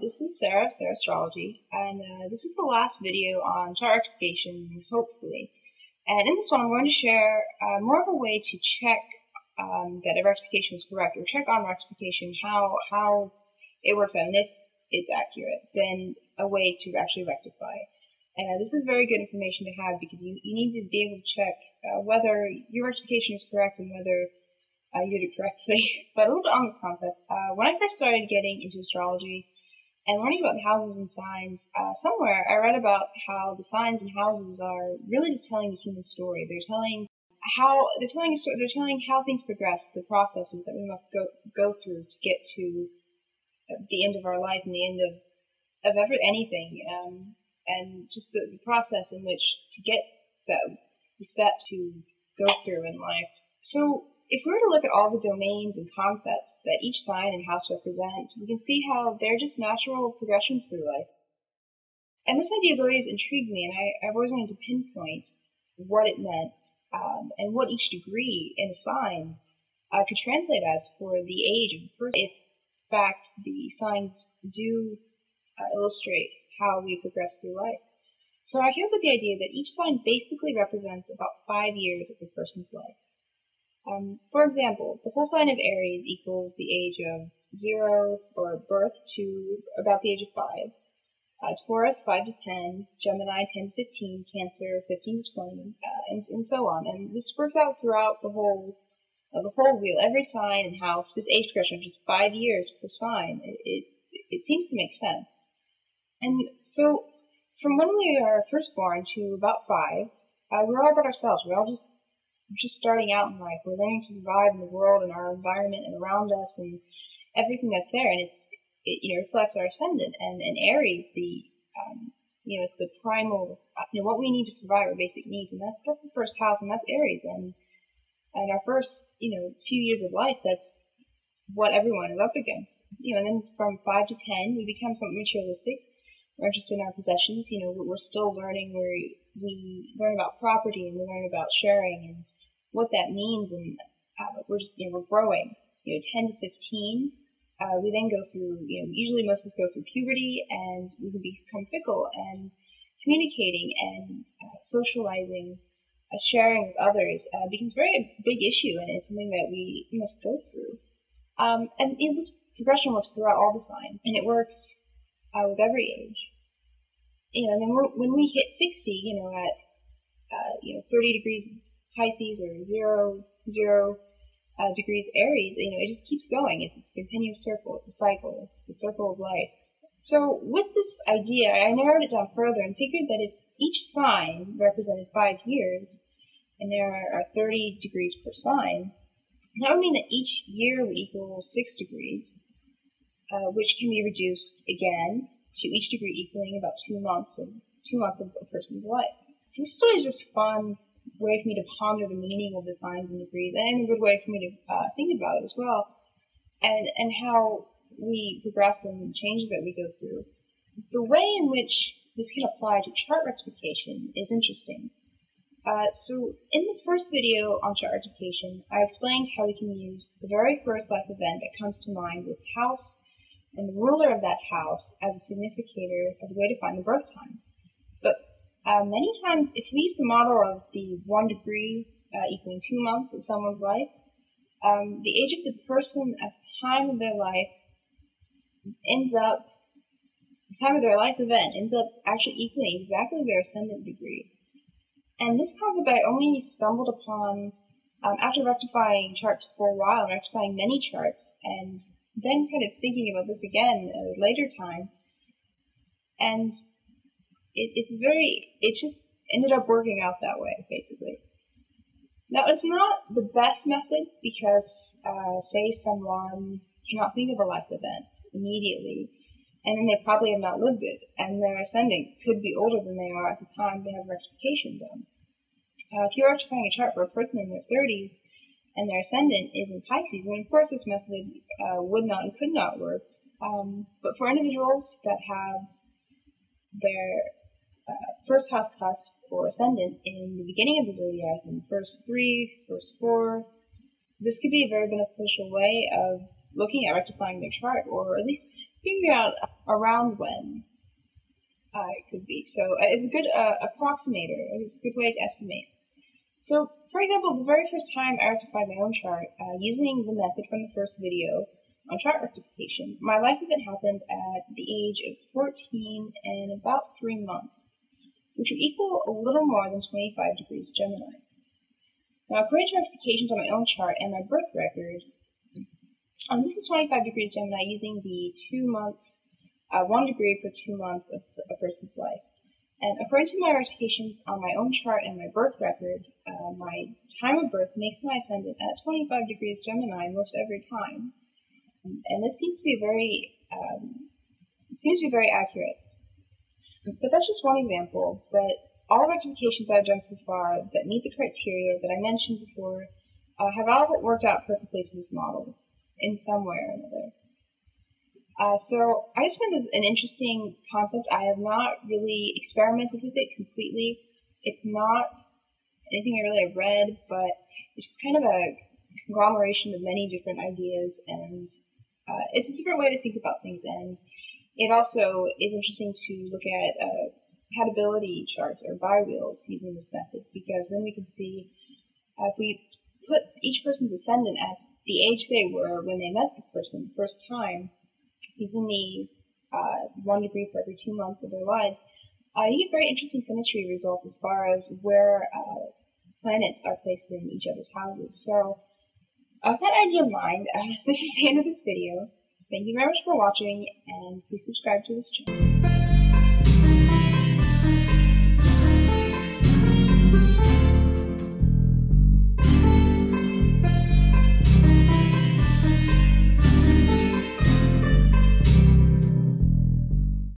This is Sarah of Sarastrology, and this is the last video on chart rectification, hopefully. And in this one, I'm going to share more of a way to check that a rectification is correct, or check on rectification, how it works out, and if it's accurate, then a way to actually rectify. And this is very good information to have because you need to be able to check whether your rectification is correct and whether you did it correctly. But a little bit on the concept. When I first started getting into astrology and learning about houses and signs, somewhere I read about how the signs and houses are really just telling the human story. They're telling how things progress, the processes that we must go through to get to the end of our life and the end of anything, and just the process in which to get the steps to go through in life. So if we were to look at all the domains and concepts that each sign and house represents, we can see how they're just natural progressions through life. And this idea has always intrigued me, and I've always wanted to pinpoint what it meant, and what each degree in a sign could translate as for the age of the person, if in fact the signs do illustrate how we progress through life. So I came up with the idea that each sign basically represents about 5 years of a person's life. For example, the whole sign of Aries equals the age of 0 or birth to about the age of 5. Taurus 5 to 10, Gemini 10 to 15, Cancer 15 to 20, and so on. And this works out throughout the whole wheel. Every sign and house, this age progression of just 5 years per sign, it seems to make sense. And so, from when we are first born to about 5, we're all about ourselves. We're all just starting out in life. We're learning to survive in the world and our environment and around us and everything that's there. And it reflects our ascendant. And Aries, it's the primal, what we need to survive, our basic needs. And that's the first house, and that's Aries. And our first, few years of life, that's what everyone is up against. And then from 5 to 10, we become something materialistic. We're interested in our possessions. We're still learning. We learn about property, and we learn about sharing and what that means, and we're growing. 10 to 15, we then go through. Usually most of us go through puberty, and we can become fickle, and communicating and socializing, sharing with others becomes a very big issue, and it's something that we must go through. And this progression works throughout all the signs, and it works with every age. And then when we hit 60, at 30 degrees Pisces or 0 degrees Aries, it just keeps going. It's a continuous circle. It's a cycle. It's the circle of life. So with this idea, I narrowed it down further and figured that if each sign represented 5 years, and there are 30 degrees per sign, that would mean that each year would equal 6 degrees, which can be reduced again to each degree equaling about 2 months of a person's life. This is just a fun way for me to ponder the meaning of the signs and degrees, and a good way for me to think about it as well, and how we progress and changes that we go through. The way in which this can apply to chart rectification is interesting. So in the first video on chart rectification, I explained how we can use the very first life event that comes to mind with house and the ruler of that house as a significator, as a way to find the birth time. But many times, if we use the model of the 1 degree equaling 2 months of someone's life, the age of the person at the time of their life event ends up actually equaling exactly their ascendant degree. And this concept I only stumbled upon after rectifying charts for a while, and rectifying many charts, and then kind of thinking about this again at a later time. And it just ended up working out that way, basically. Now, it's not the best method because, say someone cannot think of a life event immediately, and then they probably have not lived it, and their ascendant could be older than they are at the time they have rectification done. If you're rectifying a chart for a person in their 30s, and their ascendant is in Pisces, then of course this method would not and could not work. But for individuals that have their first house cusp or ascendant in the beginning of the zodiac, in the first 3, first 4, this could be a very beneficial way of looking at rectifying their chart, or at least figure out around when it could be. So it's a good approximator. It's a good way to estimate. So, for example, the very first time I rectified my own chart using the method from the first video on chart rectification, my life event happened at the age of 14 and about 3 months, which would equal a little more than 25 degrees Gemini. Now, according to rectifications on my own chart and my birth record, this is 25 degrees Gemini using the 2 months, 1 degree for 2 months of a person's life. And according to my rectifications on my own chart and my birth record, my time of birth makes my ascendant at 25 degrees Gemini most every time. And this seems to be very accurate. But that's just one example. But all rectifications I've done so far that meet the criteria that I mentioned before have all worked out perfectly to this model in some way or another. So I just find this an interesting concept. I have not really experimented with it completely. It's not anything I really have read, but it's kind of a conglomeration of many different ideas, and it's a different way to think about things. And it also is interesting to look at compatibility charts or bi-wheels using this method, because then we can see if we put each person's ascendant at the age they were when they met this person the first time, using the 1 degree for every 2 months of their lives, you get very interesting symmetry results as far as where planets are placed in each other's houses. So, with that idea in mind, this is the end of this video. Thank you very much for watching, and please subscribe to this channel.